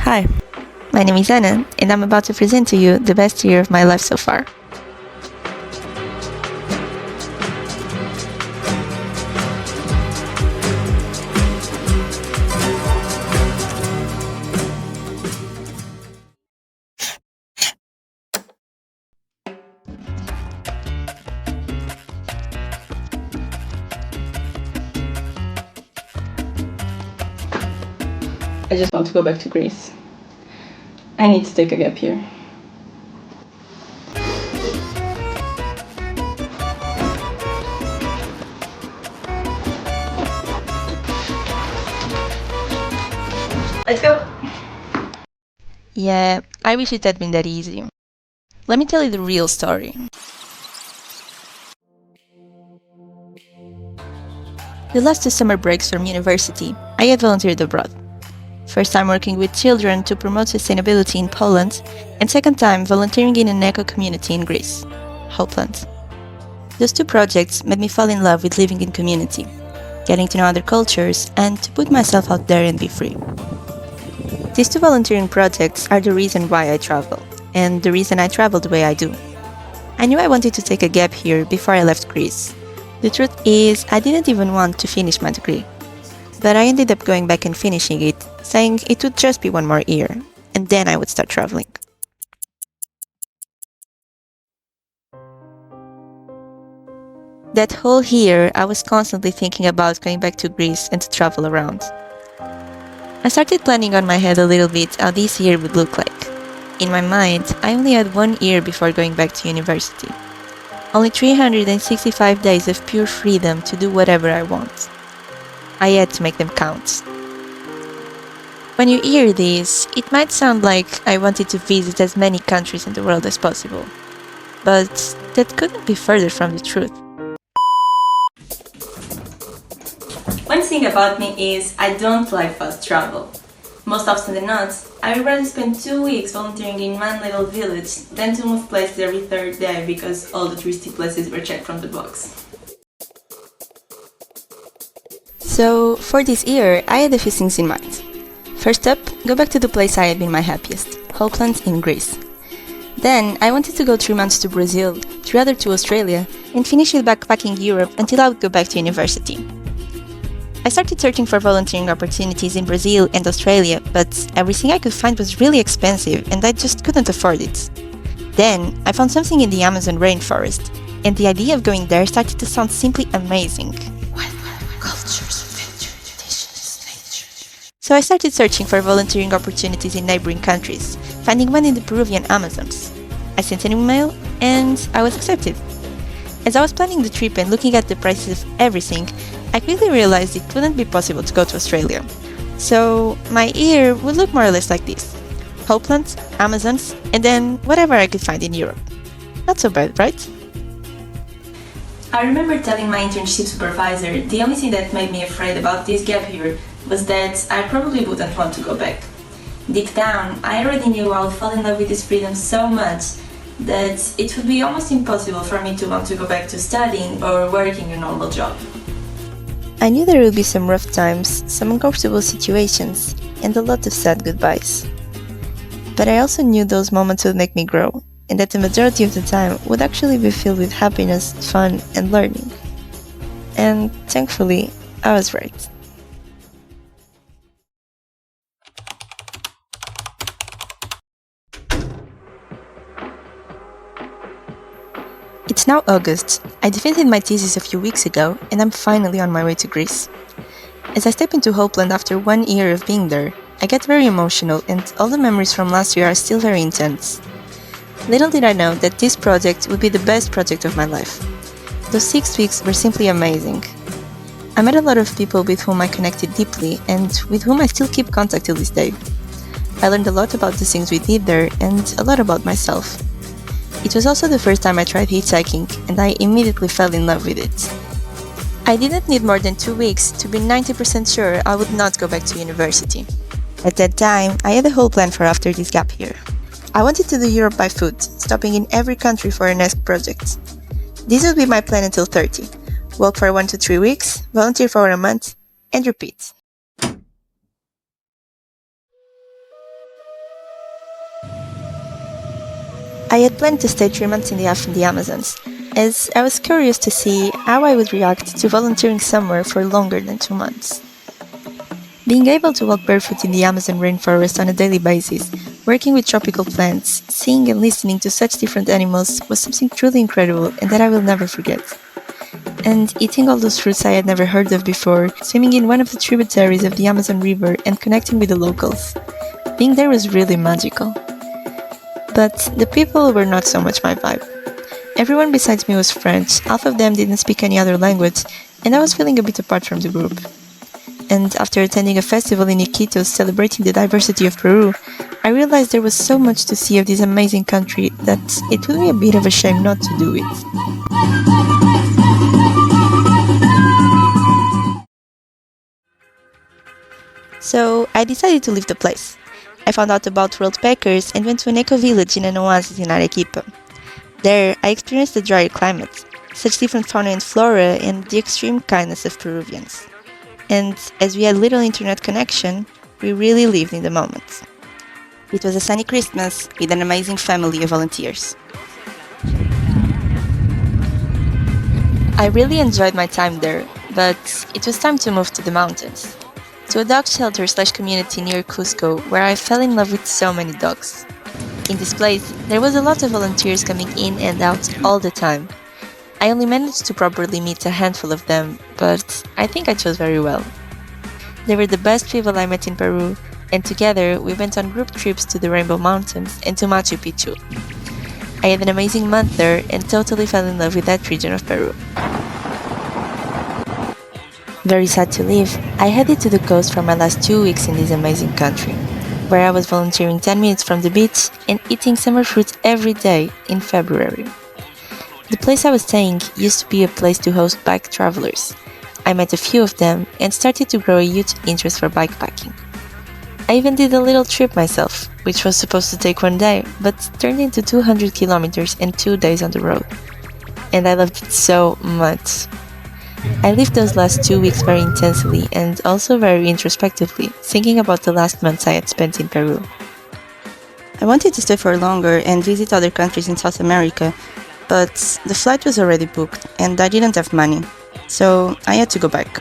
Hi, my name is Anna, and I'm about to present to you the best year of my life so far. I just want to go back to Greece. I need to take a gap year. Let's go! Yeah, I wish it had been that easy. Let me tell you the real story. The last 2 summer breaks from university, I had volunteered abroad. First time working with children to promote sustainability in Poland, and second time volunteering in an eco-community in Greece, Hopeland. Those 2 projects made me fall in love with living in community, getting to know other cultures, and to put myself out there and be free. These 2 volunteering projects are the reason why I travel, and the reason I travel the way I do. I knew I wanted to take a gap here before I left Greece. The truth is, I didn't even want to finish my degree. But I ended up going back and finishing it, saying it would just be 1 more year, and then I would start traveling. That whole year, I was constantly thinking about going back to Greece and to travel around. I started planning on my head a little bit how this year would look like. In my mind, I only had 1 year before going back to university. Only 365 days of pure freedom to do whatever I want. I had to make them count. When you hear this, it might sound like I wanted to visit as many countries in the world as possible. But that couldn't be further from the truth. One thing about me is I don't like fast travel. Most often than not, I would rather spend 2 weeks volunteering in one little village than to move places every 3rd day because all the touristy places were checked from the box. So, for this year, I had a few things in mind. First up, go back to the place I had been my happiest, Hopeland in Greece. Then, I wanted to go 3 months to Brazil, 3 other to Australia, and finish with backpacking Europe until I would go back to university. I started searching for volunteering opportunities in Brazil and Australia, but everything I could find was really expensive and I just couldn't afford it. Then, I found something in the Amazon rainforest, and the idea of going there started to sound simply amazing. So I started searching for volunteering opportunities in neighboring countries, finding one in the Peruvian Amazons. I sent an email and I was accepted. As I was planning the trip and looking at the prices of everything, I quickly realized it wouldn't be possible to go to Australia. So my year would look more or less like this: Hopeland, Amazons, and then whatever I could find in Europe. Not so bad, right? I remember telling my internship supervisor the only thing that made me afraid about this gap year was that I probably wouldn't want to go back. Deep down, I already knew I would fall in love with this freedom so much that it would be almost impossible for me to want to go back to studying or working a normal job. I knew there would be some rough times, some uncomfortable situations, and a lot of sad goodbyes. But I also knew those moments would make me grow, and that the majority of the time would actually be filled with happiness, fun, and learning. And thankfully, I was right. It's now August. I defended my thesis a few weeks ago, and I'm finally on my way to Greece. As I step into Hopeland after 1 year of being there, I get very emotional, and all the memories from last year are still very intense. Little did I know that this project would be the best project of my life. Those 6 weeks were simply amazing. I met a lot of people with whom I connected deeply, and with whom I still keep contact till this day. I learned a lot about the things we did there, and a lot about myself. It was also the first time I tried hitchhiking, and I immediately fell in love with it. I didn't need more than 2 weeks to be 90% sure I would not go back to university. At that time, I had a whole plan for after this gap year. I wanted to do Europe by foot, stopping in every country for a next project. This would be my plan until 30. Work for 1 to 3 weeks, volunteer for a month, and repeat. I had planned to stay 3 months and a half in the Amazons, as I was curious to see how I would react to volunteering somewhere for longer than 2 months. Being able to walk barefoot in the Amazon rainforest on a daily basis, working with tropical plants, seeing and listening to such different animals was something truly incredible and that I will never forget. And eating all those fruits I had never heard of before, swimming in one of the tributaries of the Amazon River and connecting with the locals. Being there was really magical. But the people were not so much my vibe. Everyone besides me was French, half of them didn't speak any other language, and I was feeling a bit apart from the group. And after attending a festival in Iquitos celebrating the diversity of Peru, I realized there was so much to see of this amazing country that it would be a bit of a shame not to do it. So I decided to leave the place. I found out about world packers and went to an eco-village in an oasis in Arequipa. There, I experienced the drier climate, such different fauna and flora, and the extreme kindness of Peruvians. And as we had little internet connection, we really lived in the moment. It was a sunny Christmas with an amazing family of volunteers. I really enjoyed my time there, but it was time to move to the mountains. To a dog shelter/community near Cusco, where I fell in love with so many dogs. In this place, there was a lot of volunteers coming in and out all the time. I only managed to properly meet a handful of them, but I think I chose very well. They were the best people I met in Peru, and together we went on group trips to the Rainbow Mountains and to Machu Picchu. I had an amazing month there and totally fell in love with that region of Peru. Very sad to leave, I headed to the coast for my last 2 weeks in this amazing country, where I was volunteering 10 minutes from the beach and eating summer fruit every day in February. The place I was staying used to be a place to host bike travelers. I met a few of them and started to grow a huge interest for bikepacking. I even did a little trip myself, which was supposed to take 1 day, but turned into 200 kilometers and 2 days on the road. And I loved it so much. I lived those last 2 weeks very intensely and also very introspectively, thinking about the last months I had spent in Peru. I wanted to stay for longer and visit other countries in South America, but the flight was already booked and I didn't have money, so I had to go back.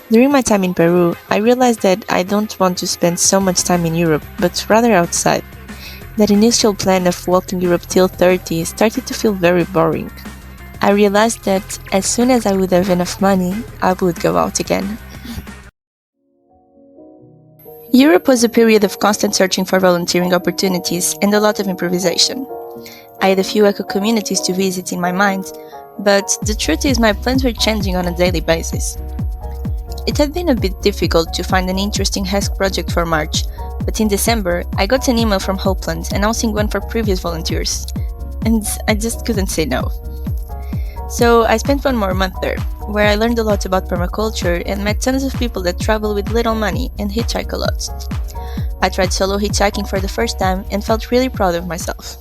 During my time in Peru, I realized that I don't want to spend so much time in Europe, but rather outside. That initial plan of walking Europe till 30 started to feel very boring. I realized that as soon as I would have enough money, I would go out again. Europe was a period of constant searching for volunteering opportunities and a lot of improvisation. I had a few eco-communities to visit in my mind, but the truth is my plans were changing on a daily basis. It had been a bit difficult to find an interesting HESC project for March, but in December I got an email from Hopeland announcing one for previous volunteers, and I just couldn't say no. So I spent 1 more month there, where I learned a lot about permaculture and met tons of people that travel with little money and hitchhike a lot. I tried solo hitchhiking for the first time and felt really proud of myself.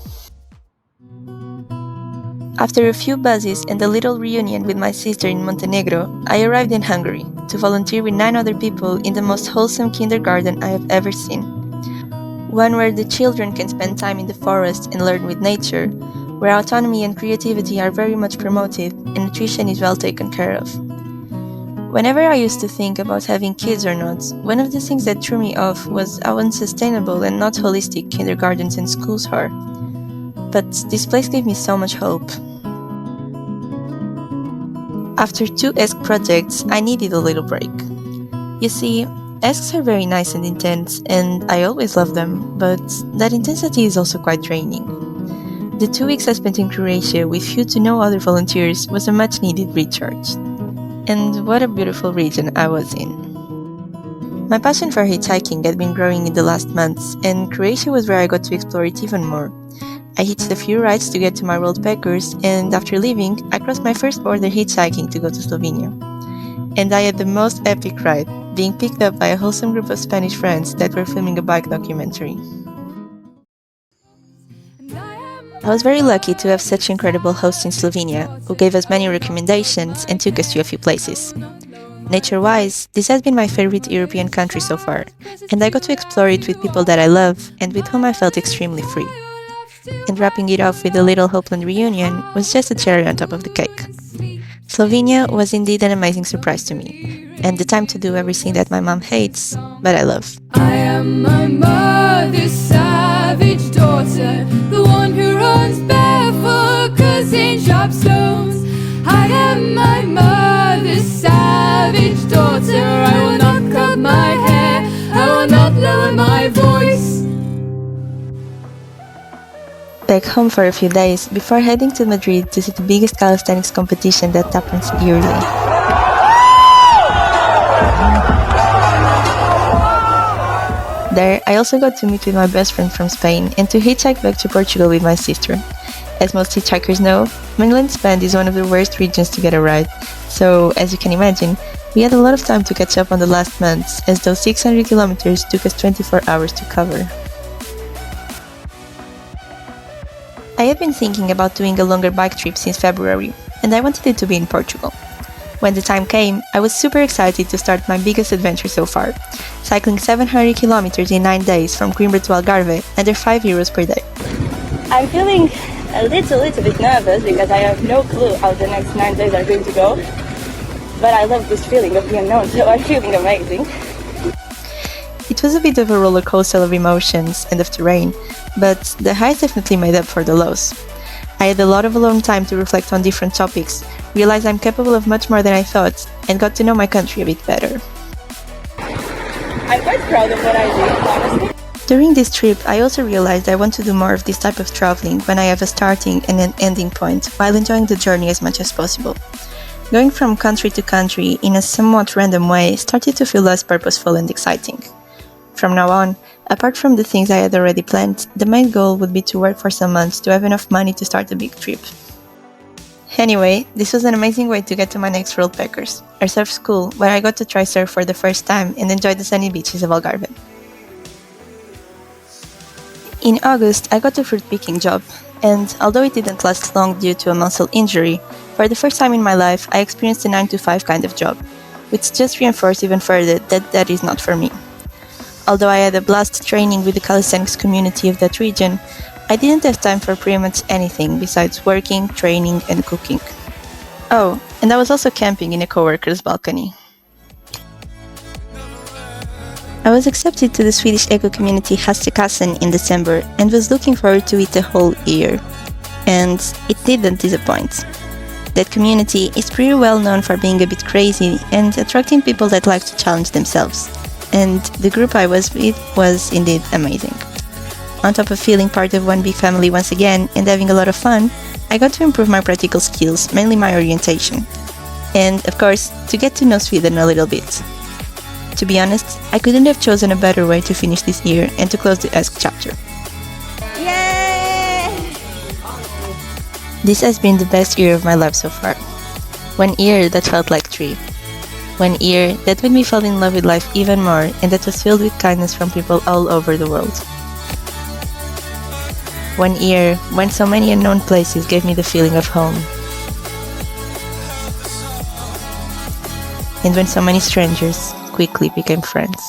After a few buses and a little reunion with my sister in Montenegro, I arrived in Hungary to volunteer with 9 other people in the most wholesome kindergarten I have ever seen. One where the children can spend time in the forest and learn with nature, where autonomy and creativity are very much promoted and nutrition is well taken care of. Whenever I used to think about having kids or not, one of the things that threw me off was how unsustainable and not holistic kindergartens and schools are. But this place gave me so much hope. After 2 ESC projects, I needed a little break. You see, ESCs are very nice and intense, and I always love them, but that intensity is also quite draining. The 2 weeks I spent in Croatia with few to no other volunteers was a much needed recharge. And what a beautiful region I was in. My passion for hitchhiking had been growing in the last months, and Croatia was where I got to explore it even more. I hitched a few rides to get to my world packers, and after leaving, I crossed my first border hitchhiking to go to Slovenia. And I had the most epic ride, being picked up by a wholesome group of Spanish friends that were filming a bike documentary. I was very lucky to have such incredible hosts in Slovenia, who gave us many recommendations and took us to a few places. Nature-wise, this has been my favorite European country so far, and I got to explore it with people that I love and with whom I felt extremely free. and wrapping it off with a little Hopeland reunion was just a cherry on top of the cake. Slovenia was indeed an amazing surprise to me, and the time to do everything that my mom hates, but I love. I am my mother's savage daughter, the one who runs barefoot 'cause in sharp stones. I am my mother's savage daughter, I will not cut my hair, I will not lower my voice. Back home for a few days before heading to Madrid to see the biggest calisthenics competition that happens yearly. There, I also got to meet with my best friend from Spain and to hitchhike back to Portugal with my sister. As most hitchhikers know, mainland Spain is one of the worst regions to get a ride, so as you can imagine, we had a lot of time to catch up on the last months, as those 600 kilometers took us 24 hours to cover. I have been thinking about doing a longer bike trip since February, and I wanted it to be in Portugal. When the time came, I was super excited to start my biggest adventure so far, cycling 700 kilometers in 9 days from Coimbra to Algarve under €5 per day. I'm feeling a little bit nervous because I have no clue how the next 9 days are going to go, but I love this feeling of the unknown, so I'm feeling amazing. It was a bit of a roller coaster of emotions and of terrain, but the highs definitely made up for the lows. I had a lot of alone time to reflect on different topics, realized I'm capable of much more than I thought, and got to know my country a bit better. I'm quite proud of what I did, honestly. During this trip, I also realized I want to do more of this type of traveling when I have a starting and an ending point, while enjoying the journey as much as possible. Going from country to country in a somewhat random way started to feel less purposeful and exciting. From now on, apart from the things I had already planned, the main goal would be to work for some months to have enough money to start a big trip. Anyway, this was an amazing way to get to my next World Packers, our surf school, where I got to try surf for the first time and enjoy the sunny beaches of Algarve. In August, I got a fruit picking job, and although it didn't last long due to a muscle injury, for the first time in my life I experienced a 9-to-5 kind of job, which just reinforced even further that that is not for me. Although I had a blast training with the calisthenics community of that region, I didn't have time for pretty much anything besides working, training, and cooking. Oh, and I was also camping in a coworker's balcony. I was accepted to the Swedish eco community Hashtagkassen in December and was looking forward to it the whole year. And it didn't disappoint. That community is pretty well known for being a bit crazy and attracting people that like to challenge themselves. And the group I was with was indeed amazing. On top of feeling part of one big family once again and having a lot of fun, I got to improve my practical skills, mainly my orientation. And, of course, to get to know Sweden a little bit. To be honest, I couldn't have chosen a better way to finish this year and to close the Ask chapter. Yay! This has been the best year of my life so far. 1 year that felt like 3. 1 year that made me fall in love with life even more and that was filled with kindness from people all over the world. 1 year when so many unknown places gave me the feeling of home. And when so many strangers quickly became friends.